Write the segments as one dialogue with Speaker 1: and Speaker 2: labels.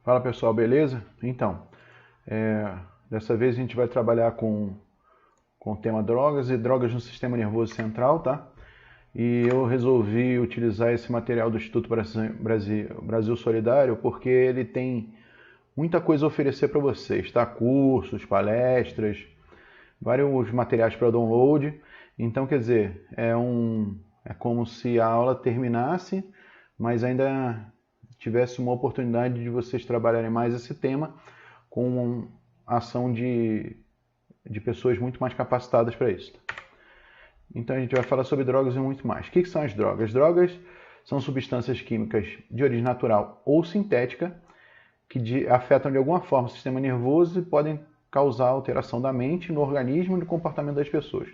Speaker 1: Fala pessoal, beleza? Então, dessa vez a gente vai trabalhar com o tema drogas e drogas no sistema nervoso central, tá? E eu resolvi utilizar esse material do Instituto Brasil Solidário porque ele tem muita coisa a oferecer para vocês, tá? Cursos, palestras, vários materiais para download. Então, quer dizer, é como se a aula terminasse, mas ainda tivesse uma oportunidade de vocês trabalharem mais esse tema com a ação de pessoas muito mais capacitadas para isso. Então a gente vai falar sobre drogas e muito mais. O que são as drogas? As drogas são substâncias químicas de origem natural ou sintética que afetam de alguma forma o sistema nervoso e podem causar alteração da mente, no organismo e no comportamento das pessoas.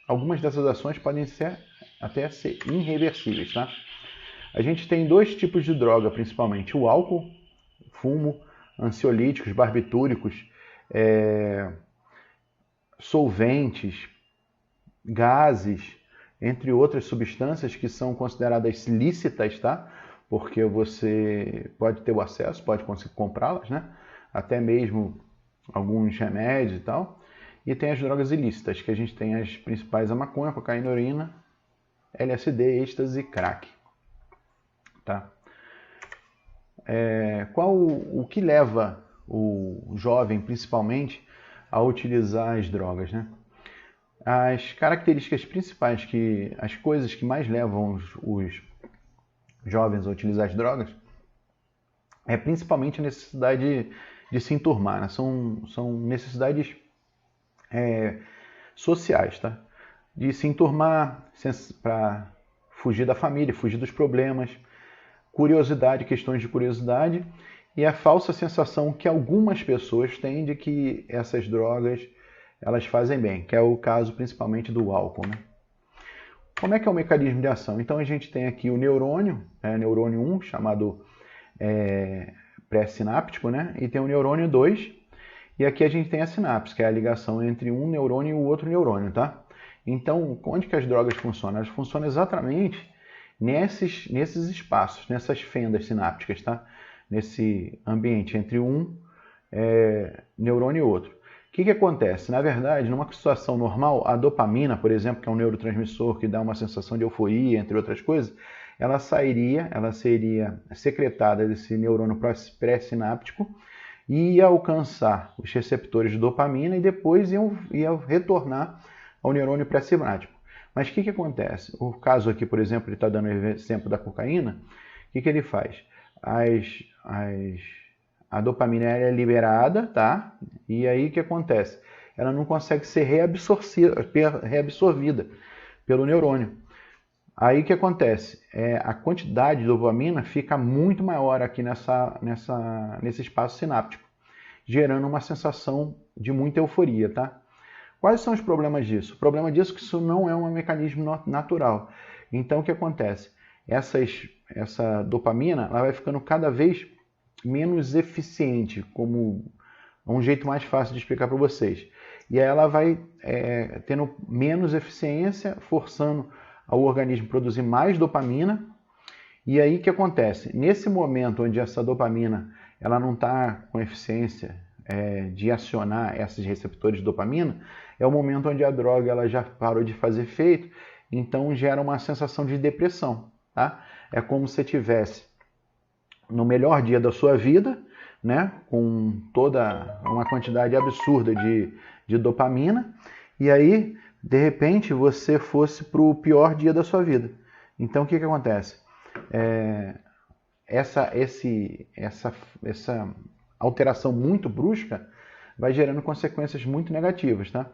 Speaker 1: Algumas dessas ações podem até ser irreversíveis, tá? A gente tem dois tipos de droga, principalmente: o álcool, fumo, ansiolíticos, barbitúricos, solventes, gases, entre outras substâncias que são consideradas lícitas, tá? Porque você pode ter o acesso, pode conseguir comprá-las, né? Até mesmo alguns remédios e tal. E tem as drogas ilícitas, que a gente tem as principais: a maconha, a cocaína, a heroína, LSD, êxtase e crack. Tá? O que leva o jovem, principalmente, a utilizar as drogas, né? As características principais, as coisas que mais levam os jovens a utilizar as drogas, é principalmente a necessidade de se enturmar, né? São necessidades sociais, tá? De se enturmar para fugir da família, fugir dos problemas, curiosidade, questões de curiosidade, e a falsa sensação que algumas pessoas têm de que essas drogas elas fazem bem, que é o caso principalmente do álcool, né? Como é que é o mecanismo de ação? Então a gente tem aqui o neurônio, neurônio 1, chamado pré-sináptico, né? E tem o neurônio 2, e aqui a gente tem a sinapse, que é a ligação entre um neurônio e o outro neurônio, tá? Então, onde que as drogas funcionam? Elas funcionam exatamente nesses espaços, nessas fendas sinápticas, tá? Nesse ambiente entre um neurônio e outro. O que acontece? Na verdade, numa situação normal, a dopamina, por exemplo, que é um neurotransmissor que dá uma sensação de euforia, entre outras coisas, ela seria secretada desse neurônio pré-sináptico e ia alcançar os receptores de dopamina e depois ia retornar ao neurônio pré-sináptico. Mas o que acontece? O caso aqui, por exemplo, ele está dando o exemplo da cocaína. O que ele faz? A dopamina é liberada, tá? E aí o que acontece? Ela não consegue ser reabsorvida pelo neurônio. Aí o que acontece? A quantidade de dopamina fica muito maior aqui nesse espaço sináptico, gerando uma sensação de muita euforia, tá? Quais são os problemas disso? O problema disso é que isso não é um mecanismo natural. Então o que acontece? Essa dopamina ela vai ficando cada vez menos eficiente, como um jeito mais fácil de explicar para vocês. E aí ela vai tendo menos eficiência, forçando o organismo a produzir mais dopamina. E aí o que acontece? Nesse momento onde essa dopamina ela não está com eficiência de acionar esses receptores de dopamina, é o momento onde a droga ela já parou de fazer efeito, então gera uma sensação de depressão. Tá? É como se você tivesse no melhor dia da sua vida, né, com toda uma quantidade absurda de dopamina, e aí, de repente, você fosse para o pior dia da sua vida. Então, o que acontece? Essa alteração muito brusca vai gerando consequências muito negativas, tá?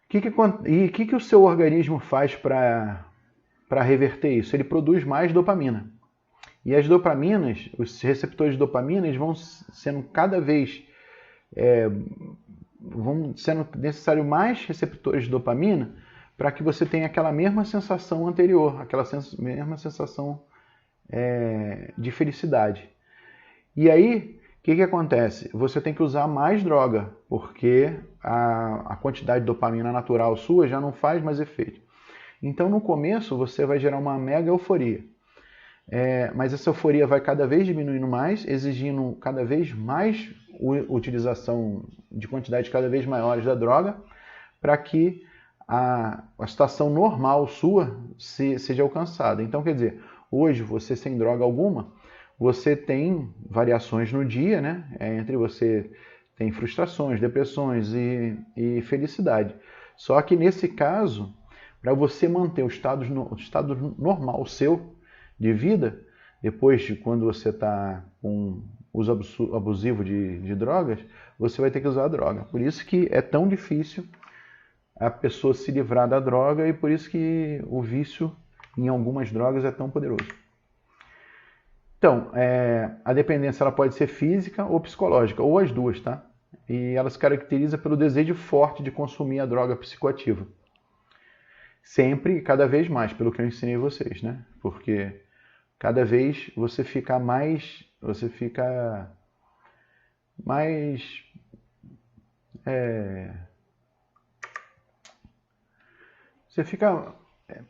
Speaker 1: O que o seu organismo faz para reverter isso? Ele produz mais dopamina. E as dopaminas, os receptores de dopamina, eles vão sendo cada vez vão sendo necessário mais receptores de dopamina para que você tenha aquela mesma sensação anterior, aquela mesma sensação de felicidade. E aí, o que acontece? Você tem que usar mais droga, porque a quantidade de dopamina natural sua já não faz mais efeito. Então, no começo, você vai gerar uma mega euforia. mas essa euforia vai cada vez diminuindo mais, exigindo cada vez mais utilização de quantidades cada vez maiores da droga, para que a situação normal sua seja alcançada. Então, quer dizer, hoje você sem droga alguma, você tem variações no dia, né? Entre você tem frustrações, depressões e felicidade. Só que nesse caso, para você manter o estado normal seu de vida, depois de quando você está com uso abusivo de drogas, você vai ter que usar a droga. Por isso que é tão difícil a pessoa se livrar da droga e por isso que o vício em algumas drogas é tão poderoso. Então, a dependência ela pode ser física ou psicológica, ou as duas, tá? E ela se caracteriza pelo desejo forte de consumir a droga psicoativa. Sempre, cada vez mais, pelo que eu ensinei vocês, né? Porque cada vez você fica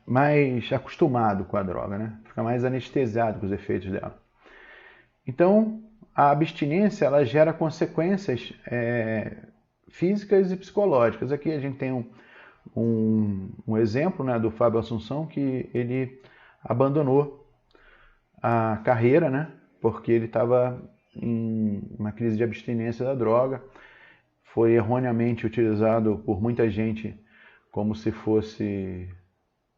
Speaker 1: mais acostumado com a droga, né? Fica mais anestesiado com os efeitos dela. Então, a abstinência ela gera consequências físicas e psicológicas. Aqui a gente tem um exemplo, né, do Fábio Assunção, que ele abandonou a carreira, né, porque ele estava em uma crise de abstinência da droga. Foi erroneamente utilizado por muita gente como se fosse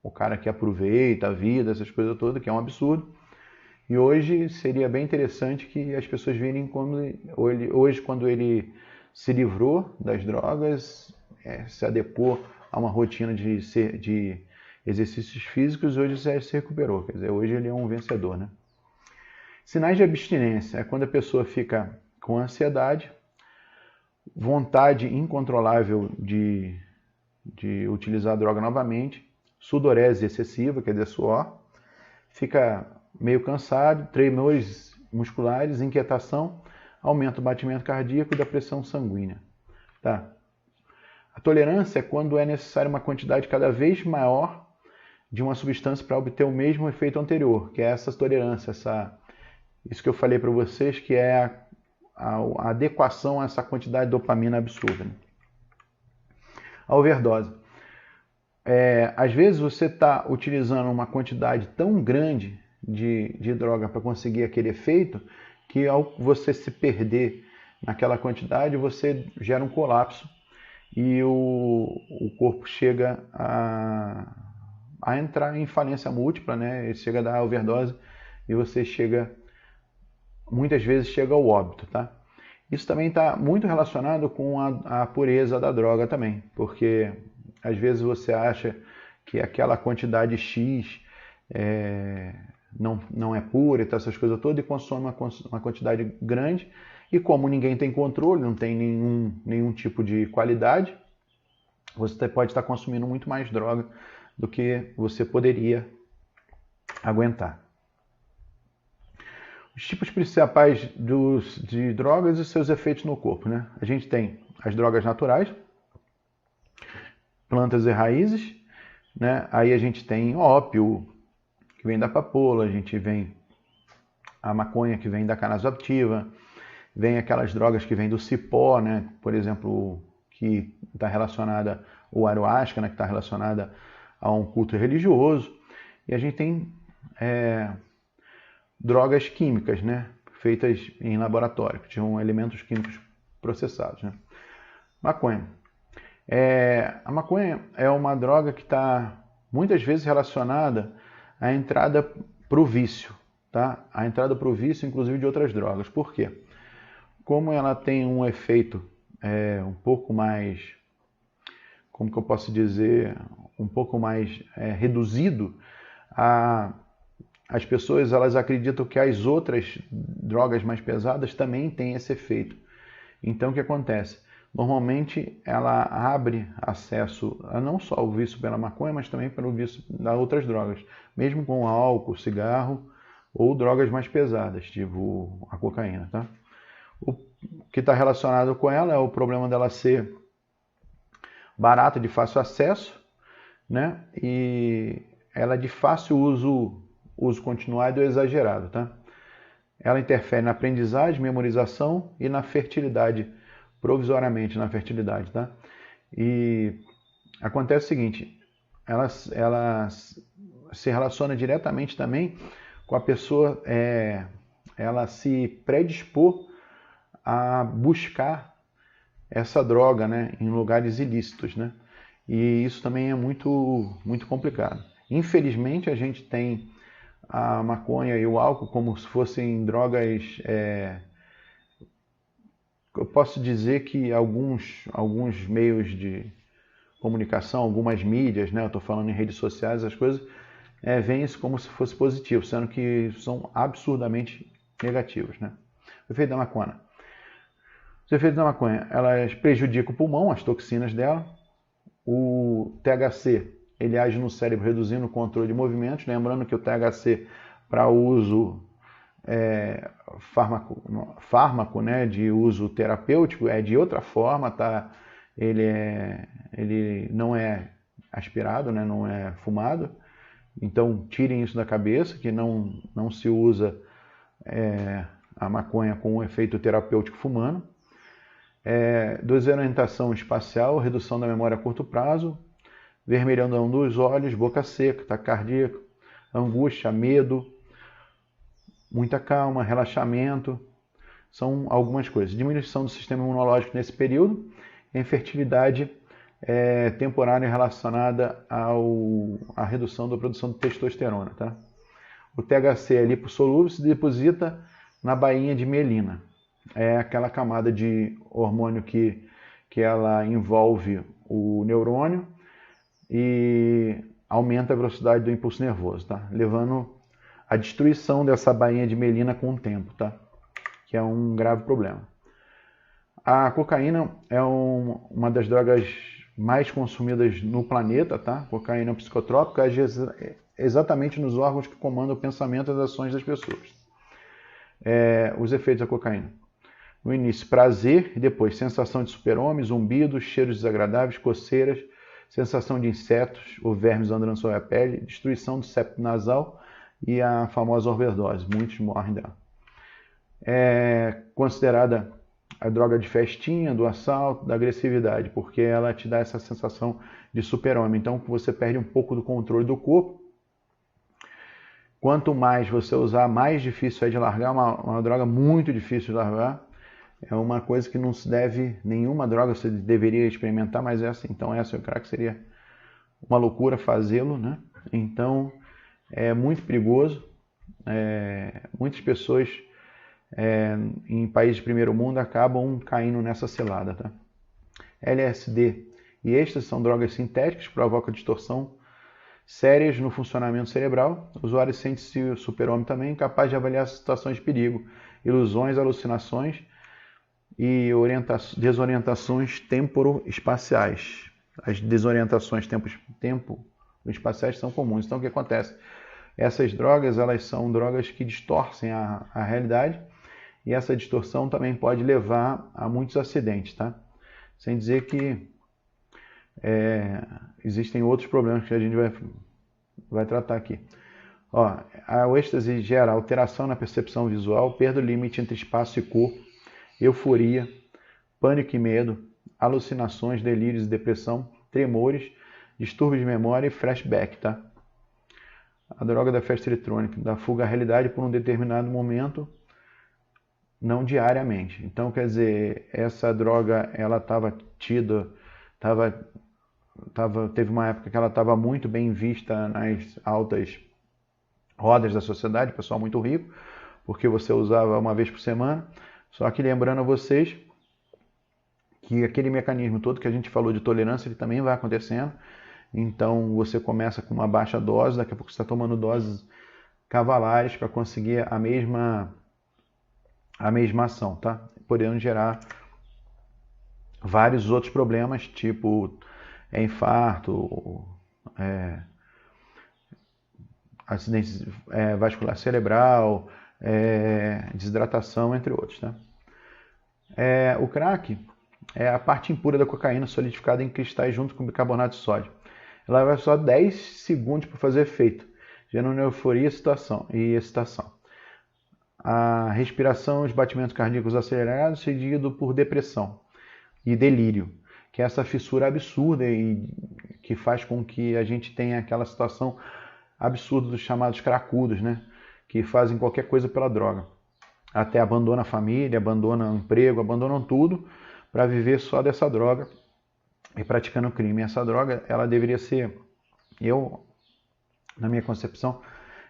Speaker 1: o cara que aproveita a vida, essas coisas todas, que é um absurdo. E hoje seria bem interessante que as pessoas virem como hoje, quando ele se livrou das drogas, se adequou a uma rotina de exercícios físicos, hoje se recuperou. Quer dizer, hoje ele é um vencedor, né? Sinais de abstinência é quando a pessoa fica com ansiedade, vontade incontrolável de utilizar a droga novamente, sudorese excessiva, quer dizer, suor, fica meio cansado, tremores musculares, inquietação, aumenta o batimento cardíaco e da pressão sanguínea. Tá? A tolerância é quando é necessária uma quantidade cada vez maior de uma substância para obter o mesmo efeito anterior, que é essa tolerância, isso que eu falei para vocês, que é a adequação a essa quantidade de dopamina absurda. Né? A overdose. Às vezes você está utilizando uma quantidade tão grande de droga para conseguir aquele efeito que ao você se perder naquela quantidade, você gera um colapso e o corpo chega a entrar em falência múltipla, né? Ele chega a dar overdose e você muitas vezes chega ao óbito, tá? Isso também está muito relacionado com a pureza da droga também, porque às vezes você acha que aquela quantidade X não é pura e tal, essas coisas todas, e consome uma quantidade grande, e como ninguém tem controle, não tem nenhum tipo de qualidade, você pode estar consumindo muito mais droga do que você poderia aguentar. Os tipos principais de drogas e seus efeitos no corpo, né? A gente tem as drogas naturais, plantas e raízes, né? Aí a gente tem ópio, que vem da papoula, a gente vem a maconha, que vem da cannabis-sativa, vem aquelas drogas que vêm do cipó, né? Por exemplo, que está relacionada, ou ayahuasca, né? Que está relacionada a um culto religioso. E a gente tem drogas químicas, né? Feitas em laboratório, que tinham elementos químicos processados, né? Maconha. A maconha é uma droga que está muitas vezes relacionada à entrada para o vício, tá? A entrada para o vício, inclusive, de outras drogas. Por quê? Como ela tem um efeito um pouco mais, como que eu posso dizer, um pouco mais reduzido, as pessoas elas acreditam que as outras drogas mais pesadas também têm esse efeito. Então, o que acontece? Normalmente, ela abre acesso a não só o vício pela maconha, mas também pelo vício das outras drogas, mesmo com álcool, cigarro ou drogas mais pesadas, tipo a cocaína, tá? O que está relacionado com ela é o problema dela ser barata, de fácil acesso, né? E ela é de fácil uso uso continuado ou exagerado, tá? Ela interfere na aprendizagem, memorização e na fertilidade, provisoriamente na fertilidade, tá? E acontece o seguinte, ela se relaciona diretamente também com a pessoa, ela se predispor a buscar essa droga, né, em lugares ilícitos, né? E isso também é muito, muito complicado. Infelizmente, a gente tem a maconha e o álcool como se fossem drogas. Eu posso dizer que alguns meios de comunicação, algumas mídias, né? Eu estou falando em redes sociais, as coisas veem isso como se fosse positivo, sendo que são absurdamente negativos, né? O efeito da maconha. Os efeitos da maconha, elas prejudicam o pulmão, as toxinas dela. O THC, ele age no cérebro reduzindo o controle de movimentos. Lembrando que o THC, para uso fármaco, né, de uso terapêutico, é de outra forma, tá? Ele não é aspirado, né, não é fumado. Então, tirem isso da cabeça, que não se usa a maconha com um efeito terapêutico fumando. Desorientação espacial, redução da memória a curto prazo, vermelhidão dos olhos, boca seca, taquicardia, angústia, medo, muita calma, relaxamento, são algumas coisas. Diminuição do sistema imunológico nesse período, infertilidade temporária relacionada à redução da produção de testosterona. Tá? O THC é lipossolúvel, se deposita na bainha de mielina. É aquela camada de hormônio que ela envolve o neurônio e aumenta a velocidade do impulso nervoso, tá? Levando à destruição dessa bainha de mielina com o tempo, tá? Que é um grave problema. A cocaína é uma das drogas mais consumidas no planeta, tá? Cocaína psicotrópica age exatamente nos órgãos que comandam o pensamento e as ações das pessoas. Os efeitos da cocaína. No início, prazer, e depois sensação de super-homem, zumbidos, cheiros desagradáveis, coceiras, sensação de insetos ou vermes andando sobre a pele, destruição do septo nasal e a famosa overdose. Muitos morrem dela. É considerada a droga de festinha, do assalto, da agressividade, porque ela te dá essa sensação de super-homem. Então, você perde um pouco do controle do corpo. Quanto mais você usar, mais difícil é de largar. Uma droga muito difícil de largar. É uma coisa que não se deve, nenhuma droga você deveria experimentar, mas então essa eu creio que seria uma loucura fazê-lo, né? Então é muito perigoso. Muitas pessoas em países de primeiro mundo acabam caindo nessa cilada, tá? LSD e êxtase são drogas sintéticas que provocam distorção sérias no funcionamento cerebral. O usuário sente-se super-homem também, capaz de avaliar situações de perigo, ilusões, alucinações e desorientações temporo-espaciais. As desorientações tempo-espaciais são comuns. Então, o que acontece? Essas drogas, elas são drogas que distorcem a realidade e essa distorção também pode levar a muitos acidentes, tá? Sem dizer que existem outros problemas que a gente vai tratar aqui. O êxtase gera alteração na percepção visual, perda do limite entre espaço e corpo, euforia, pânico e medo, alucinações, delírios e depressão, tremores, distúrbios de memória e flashback, tá? A droga da festa eletrônica, da fuga à realidade por um determinado momento, não diariamente. Então, quer dizer, essa droga, ela teve uma época que ela estava muito bem vista nas altas rodas da sociedade, pessoal muito rico, porque você usava uma vez por semana. Só que lembrando a vocês que aquele mecanismo todo que a gente falou de tolerância, ele também vai acontecendo. Então você começa com uma baixa dose, daqui a pouco você está tomando doses cavalares para conseguir a mesma ação, tá? Podendo gerar vários outros problemas, tipo infarto, acidente vascular cerebral, desidratação, entre outros, tá? O crack é a parte impura da cocaína solidificada em cristais junto com bicarbonato de sódio. Ela leva só 10 segundos para fazer efeito. gerando euforia e excitação. A respiração e os batimentos cardíacos acelerados, seguido por depressão e delírio, que é essa fissura absurda e que faz com que a gente tenha aquela situação absurda dos chamados cracudos, né? Que fazem qualquer coisa pela droga. Até abandonam a família, abandonam o emprego, abandonam tudo para viver só dessa droga e praticando crime. Essa droga, ela deveria ser, na minha concepção,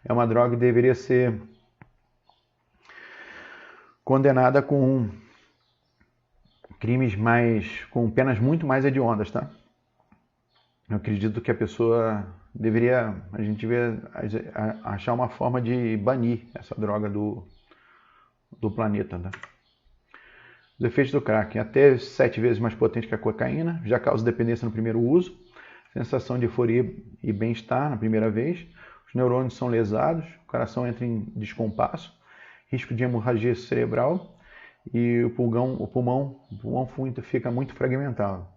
Speaker 1: é uma droga que deveria ser condenada com crimes com penas muito mais hediondas, tá? Eu acredito que a gente deveria achar uma forma de banir essa droga do planeta, tá? Os efeitos do crack, até 7 vezes mais potente que a cocaína, já causa dependência no primeiro uso, sensação de euforia e bem-estar na primeira vez, os neurônios são lesados, o coração entra em descompasso, risco de hemorragia cerebral e o pulmão fica muito fragmentado.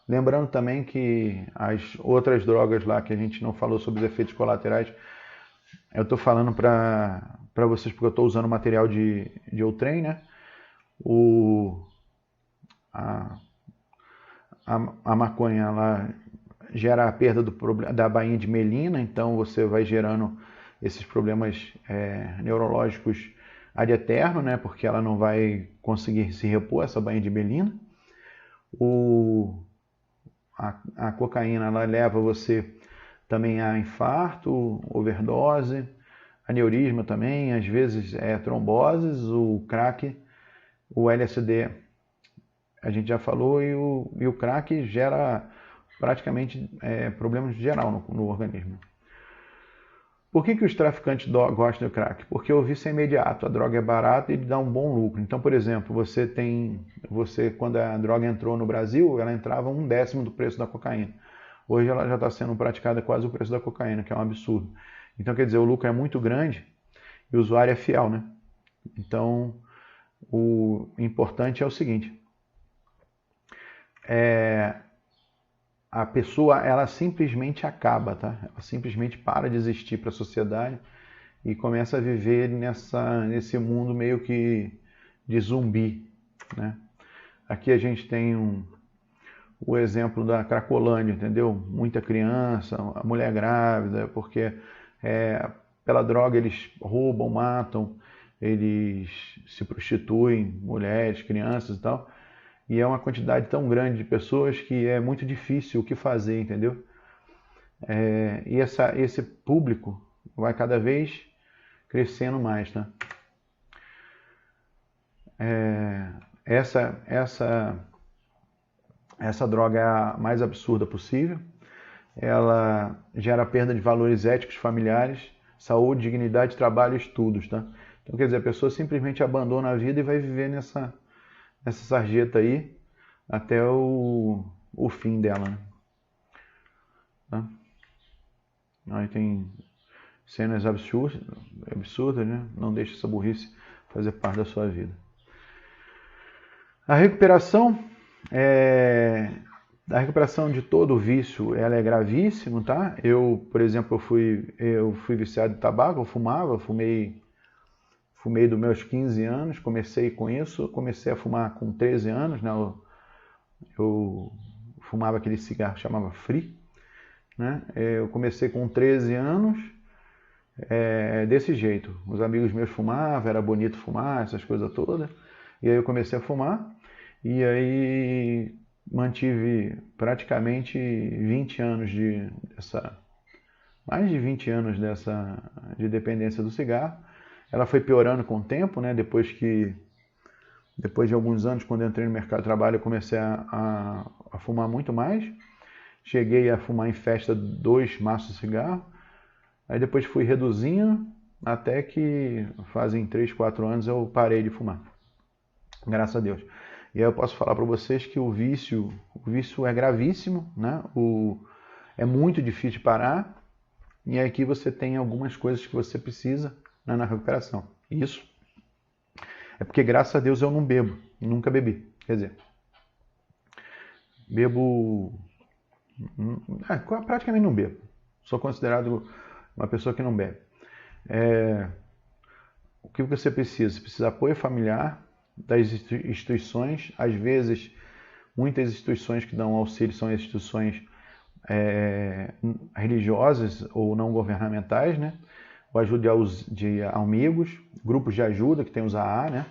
Speaker 1: Lembrando também que as outras drogas lá que a gente não falou sobre os efeitos colaterais, eu estou falando para vocês porque eu estou usando material de Outram, né? A maconha ela gera a perda da bainha de melina, então você vai gerando esses problemas neurológicos ad eterno, né? Porque ela não vai conseguir se repor, essa bainha de melina. A cocaína ela leva você também a infarto, overdose, aneurisma também, às vezes tromboses, o crack, o LSD a gente já falou, e o crack gera praticamente problemas geral no organismo. Por que os traficantes gostam do crack? Porque o vício é imediato, a droga é barata e dá um bom lucro. Então, por exemplo, quando a droga entrou no Brasil, ela entrava 1/10 do preço da cocaína. Hoje ela já está sendo praticada quase o preço da cocaína, que é um absurdo. Então, quer dizer, o lucro é muito grande e o usuário é fiel, né? Então, o importante é o seguinte, a pessoa ela simplesmente acaba, tá? Ela simplesmente para de existir para a sociedade e começa a viver nesse mundo meio que de zumbi, né? Aqui a gente tem o exemplo da Cracolândia, entendeu? Muita criança, a mulher grávida, porque pela droga eles roubam, matam, eles se prostituem, mulheres, crianças e tal. E é uma quantidade tão grande de pessoas que é muito difícil o que fazer, entendeu? E esse público vai cada vez crescendo mais, tá? Essa droga é a mais absurda possível. Ela gera perda de valores éticos familiares, saúde, dignidade, trabalho e estudos, tá? Então, quer dizer, a pessoa simplesmente abandona a vida e vai viver nessa sarjeta aí até o fim dela, né? Tá? Aí tem cenas absurdas, né? Não deixe essa burrice fazer parte da sua vida. A recuperação de todo o vício, ela é gravíssima, tá? Eu, por exemplo, eu fui viciado em tabaco, eu fumei dos meus 15 anos, comecei com isso, comecei a fumar com 13 anos, né? Eu fumava aquele cigarro que chamava Free, né? Eu comecei com 13 anos, desse jeito. Os amigos meus fumavam, era bonito fumar, essas coisas todas. E aí eu comecei a fumar, e aí mantive praticamente 20 anos mais de 20 anos de dependência do cigarro. Ela foi piorando com o tempo, né? Depois de alguns anos, quando eu entrei no mercado de trabalho, eu comecei a fumar muito mais. Cheguei a fumar em festa 2 maços de cigarro. Aí depois fui reduzindo, até que fazem 3, 4 anos eu parei de fumar. Graças a Deus. E aí eu posso falar para vocês que o vício é gravíssimo, né? É muito difícil de parar. E aqui você tem algumas coisas que você precisa, né, na recuperação. Isso é porque, graças a Deus, eu não bebo. Nunca bebi. Quer dizer, bebo... praticamente não bebo. Sou considerado uma pessoa que não bebe. O que você precisa? Você precisa de apoio familiar das instituições. Às vezes, muitas instituições que dão auxílio são instituições religiosas ou não governamentais, né? O ajuda de amigos, grupos de ajuda, que tem os AA, né?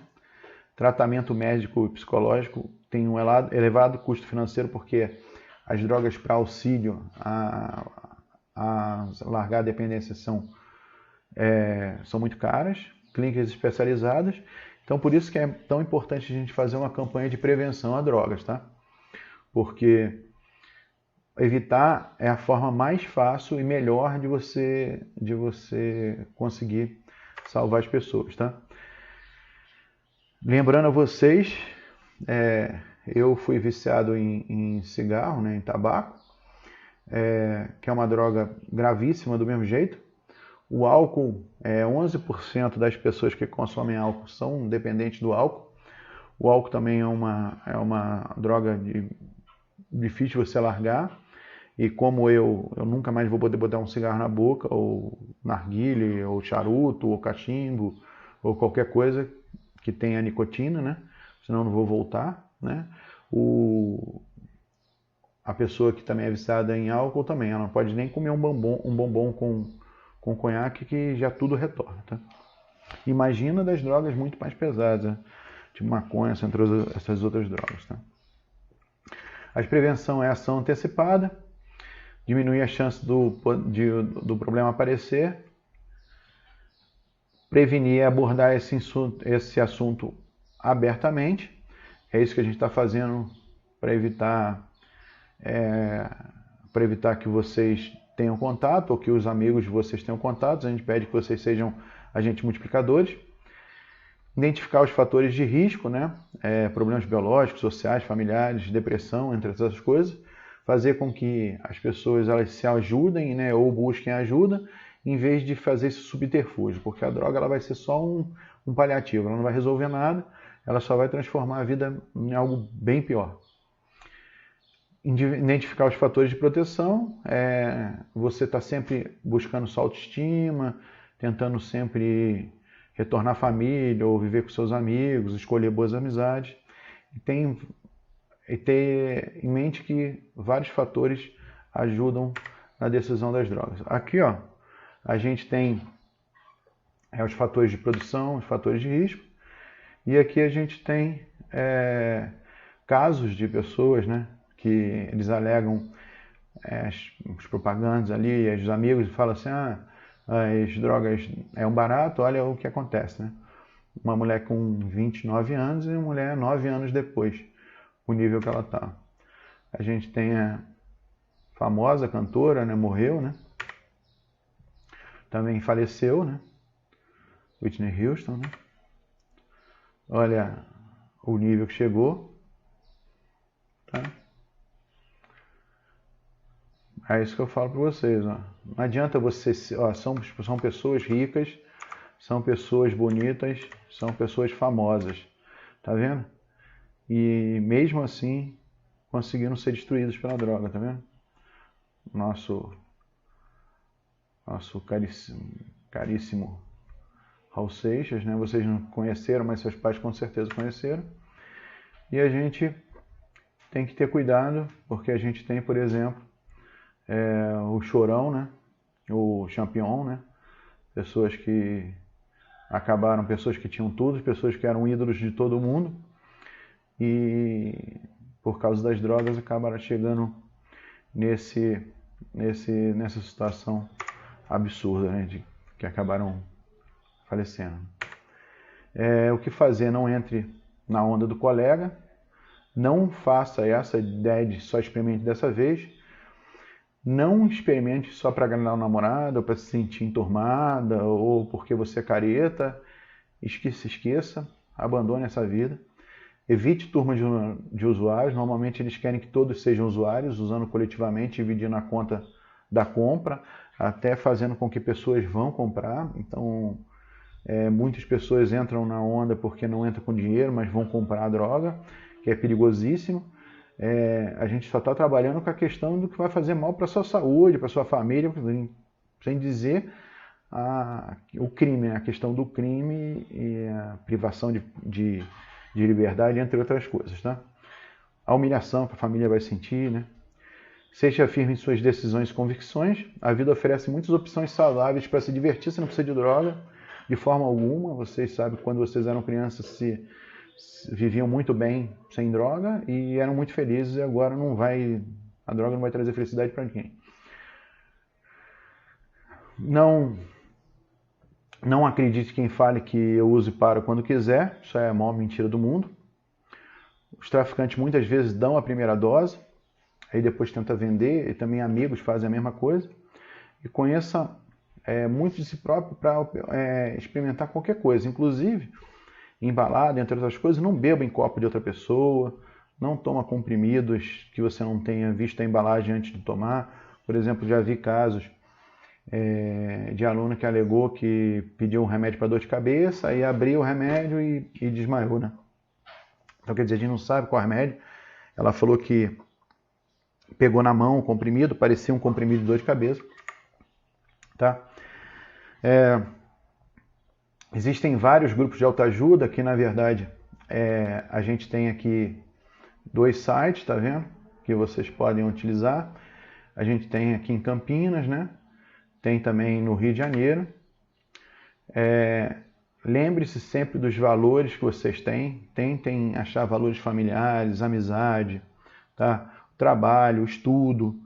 Speaker 1: Tratamento médico e psicológico tem um elevado custo financeiro, porque as drogas para auxílio a largar a dependência são muito caras, clínicas especializadas. Então, por isso que é tão importante a gente fazer uma campanha de prevenção a drogas, tá? Porque evitar é a forma mais fácil e melhor de você conseguir salvar as pessoas, tá? Lembrando a vocês, eu fui viciado em cigarro, né, em tabaco, que é uma droga gravíssima do mesmo jeito. O álcool, 11% das pessoas que consomem álcool são dependentes do álcool. O álcool também é uma droga difícil de você largar. E como eu nunca mais vou poder botar um cigarro na boca, ou narguilé, ou charuto, ou cachimbo, ou qualquer coisa que tenha nicotina, né? Senão eu não vou voltar, né? A pessoa que também é viciada em álcool também, ela não pode nem comer um bombom com conhaque, que já tudo retorna, tá? Imagina das drogas muito mais pesadas, né? Tipo maconha, entre essas outras drogas, tá? A prevenção é a ação antecipada, diminuir a chance do problema aparecer, prevenir e abordar esse assunto abertamente. É isso que a gente está fazendo para evitar que vocês tenham contato, ou que os amigos de vocês tenham contato. A gente pede que vocês sejam agentes multiplicadores. Identificar os fatores de risco, né? Problemas biológicos, sociais, familiares, depressão, entre essas coisas. Fazer com que as pessoas elas se ajudem, né? Ou busquem ajuda, em vez de fazer esse subterfúgio, porque a droga ela vai ser só um paliativo, ela não vai resolver nada, ela só vai transformar a vida em algo bem pior. Identificar os fatores de proteção, você está sempre buscando sua autoestima, tentando sempre retornar à família ou viver com seus amigos, escolher boas amizades. E ter em mente que vários fatores ajudam na decisão das drogas. Aqui, ó, a gente tem os fatores de produção, os fatores de risco, e aqui a gente tem casos de pessoas, né, que eles alegam as propagandas ali, os amigos falam assim, as drogas é um barato, olha o que acontece, né? Uma mulher com 29 anos e uma mulher 9 anos depois, o nível que ela está. A gente tem a famosa cantora, né, morreu, né? Também faleceu, né? Whitney Houston, né? Olha o nível que chegou, tá? É isso que eu falo para vocês, ó. Não adianta você, são pessoas ricas, são pessoas bonitas, são pessoas famosas, tá vendo? E mesmo assim conseguiram ser destruídos pela droga, tá vendo? Nosso caríssimo Raul Seixas, né? Vocês não conheceram, mas seus pais com certeza conheceram. E a gente tem que ter cuidado, porque a gente tem, por exemplo, o Chorão, né? O Champion, né? Pessoas que acabaram, pessoas que tinham tudo, pessoas que eram ídolos de todo mundo, e por causa das drogas acabaram chegando nessa situação absurda, né? Que acabaram falecendo. O que fazer? Não entre na onda do colega, não faça essa ideia de só experimente dessa vez, não experimente só para agradar o namorado, ou para se sentir enturmada, ou porque você é careta. Esqueça, abandone essa vida. Evite turmas de usuários, normalmente eles querem que todos sejam usuários, usando coletivamente, dividindo a conta da compra, até fazendo com que pessoas vão comprar. Então, muitas pessoas entram na onda porque não entram com dinheiro, mas vão comprar a droga, que é perigosíssimo. A gente só está trabalhando com a questão do que vai fazer mal para a sua saúde, para a sua família, sem dizer o crime, né? A questão do crime e a privação de liberdade, entre outras coisas, tá? A humilhação que a família vai sentir, né? Seja firme em suas decisões e convicções. A vida oferece muitas opções saudáveis para se divertir, você não precisa de droga de forma alguma. Vocês sabem que quando vocês eram crianças se viviam muito bem sem droga e eram muito felizes, e agora a droga não vai trazer felicidade para ninguém. Não acredite quem fale que eu use para quando quiser, isso é a maior mentira do mundo. Os traficantes muitas vezes dão a primeira dose, aí depois tenta vender, e também amigos fazem a mesma coisa. E conheça muito de si próprio para experimentar qualquer coisa, inclusive embalado, entre outras coisas. Não beba em copo de outra pessoa, não toma comprimidos que você não tenha visto a embalagem antes de tomar. Por exemplo, já vi casos de aluno que alegou que pediu um remédio para dor de cabeça, aí abriu o remédio e desmaiou, né? Então, quer dizer, a gente não sabe qual remédio. Ela falou que pegou na mão o comprimido, parecia um comprimido de dor de cabeça, tá? Existem vários grupos de autoajuda que, na verdade, a gente tem aqui 2 sites, tá vendo? Que vocês podem utilizar. A gente tem aqui em Campinas, né? Tem também no Rio de Janeiro. Lembre-se sempre dos valores que vocês têm. Tentem achar valores familiares, amizade, tá? Trabalho, estudo,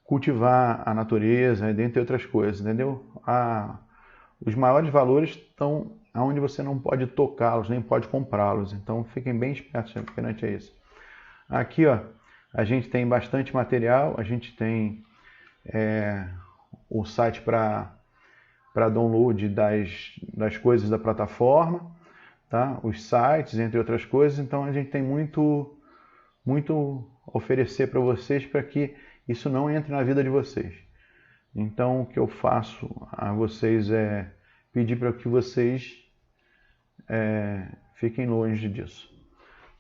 Speaker 1: cultivar a natureza, dentre outras coisas, entendeu? Os maiores valores estão onde você não pode tocá-los, nem pode comprá-los. Então fiquem bem espertos perante a isso. Aqui, ó, a gente tem bastante material. A gente tem o site para download das coisas da plataforma, tá? Os sites, entre outras coisas. Então a gente tem muito a oferecer para vocês, para que isso não entre na vida de vocês. Então o que eu faço a vocês é pedir para que vocês fiquem longe disso.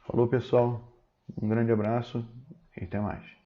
Speaker 1: Falou, pessoal, um grande abraço e até mais.